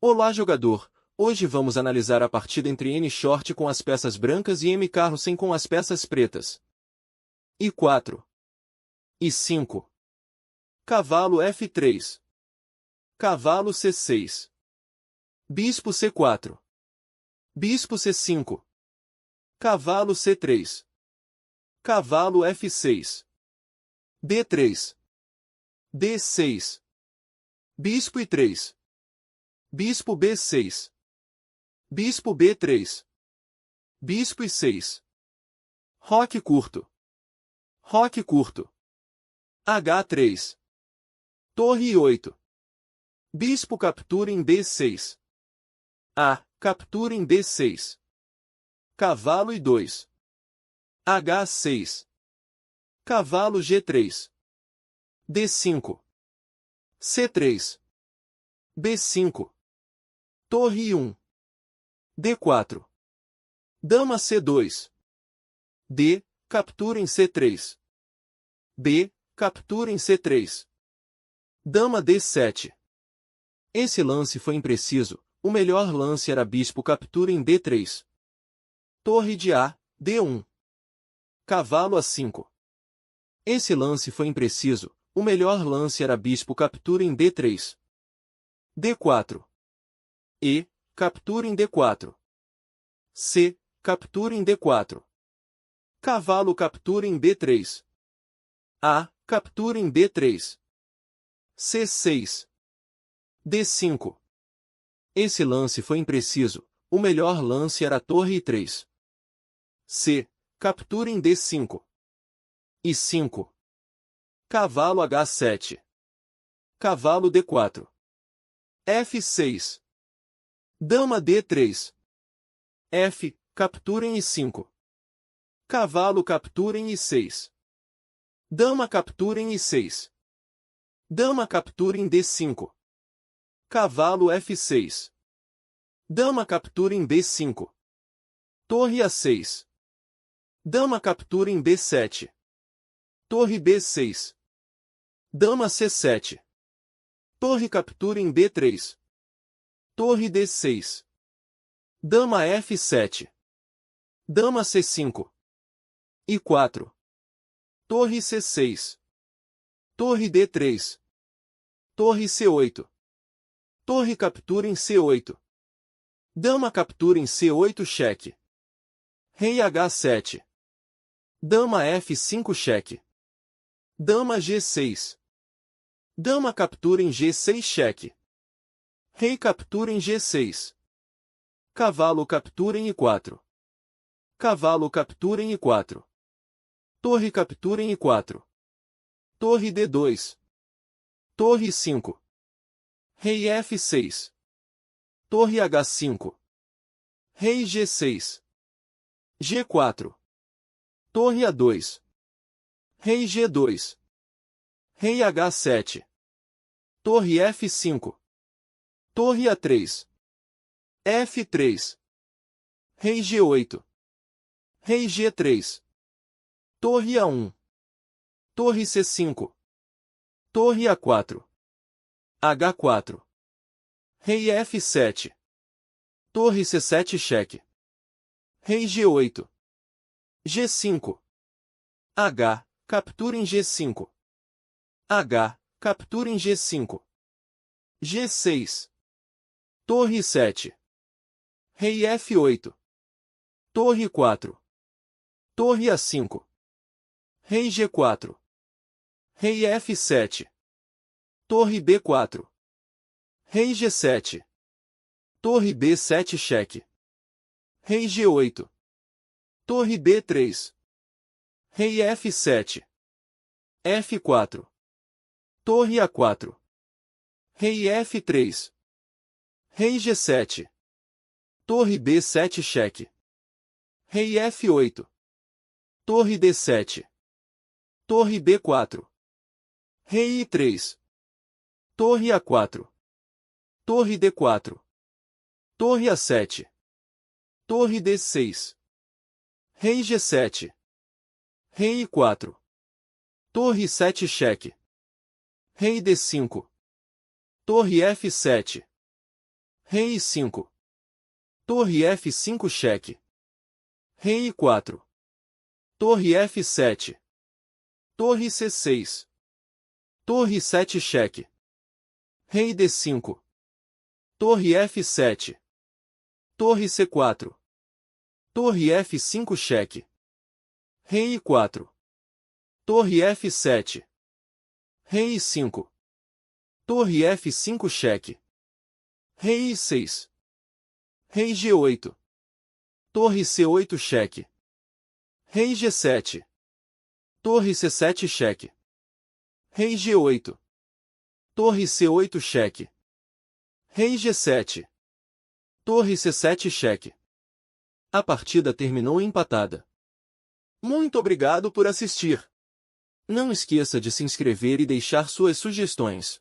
Olá, jogador! Hoje vamos analisar a partida entre N-Short com as peças brancas e M-Carlsen com as peças pretas. I4. I5. Cavalo F3. Cavalo C6. Bispo C4. Bispo C5. Cavalo C3. Cavalo F6. D3. D6. Bispo I3. Bispo B6. Bispo B3. Bispo I6. Roque curto. Roque curto. H3. Torre I8. Bispo captura em D6. A. Captura em D6. Cavalo I2. H6. Cavalo G3. D5. C3. B5. Torre I1. D4. Dama C2. D. Captura em C3. B. Captura em C3. Dama D7. Esse lance foi impreciso, o melhor lance era bispo captura em D3. Torre de A, D1. Cavalo A5. Esse lance foi impreciso, o melhor lance era bispo captura em D3. D4. E. Captura em D4. C. Captura em D4. Cavalo captura em D3. A. Captura em D3. C6. D5. Esse lance foi impreciso, o melhor lance era torre I3. C. Captura em D5. I5. Cavalo H7. Cavalo D4. F6. Dama D3. F. Captura em I5. Cavalo captura em I6. Dama captura em I6. Dama captura em D5. Cavalo F6. Dama captura em B5. Torre A6. Dama captura em B7. Torre B6. Dama C7. Torre captura em D3. Torre D6. Dama F7. Dama C5. I4. Torre C6. Torre D3. Torre C8. Torre captura em C8. Dama captura em C8 cheque. Rei H7. Dama F5 cheque. Dama G6. Dama captura em G6 cheque. Rei captura em G6. Cavalo captura em I4. Cavalo captura em I4. Torre captura em I4. Torre D2. Torre 5. Rei F6. Torre H5. Rei G6. G4. Torre A2. Rei G2. Rei H7. Torre F5. Torre A3. F3. Rei G8. Rei G3. Torre A1. Torre C5. Torre A4. H4. Rei F7. Torre C7 cheque. Rei G8. G5. H. Captura em G5. H. Captura em G5. G6. Torre 7. Rei F8. Torre 4. Torre A5. Rei G4. Rei F7. Torre B4. Rei G7. Torre B7 cheque. Rei G8. Torre B3. Rei F7. F4. Torre A4. Rei F3. Rei G7. Torre B7 cheque. Rei F8. Torre D7. Torre B4. Rei I3. Torre A4. Torre D4. Torre A7. Torre D6. Rei G7. Rei I4. Torre 7 cheque. Rei D5. Torre F7. Rei E5. Torre F5 cheque. Rei I4. Torre F7. Torre C6. Torre 7 cheque. Rei D5. Torre F7. Torre C4. Torre F5 cheque. Rei I4. Torre F7. Rei I5. Torre F5 cheque. Rei I6. Rei G8. Torre C8 cheque. Rei G7. Torre C7 cheque. Rei G8. Torre C8 cheque. Rei G7. Torre C7 cheque. A partida terminou empatada. Muito obrigado por assistir. Não esqueça de se inscrever e deixar suas sugestões.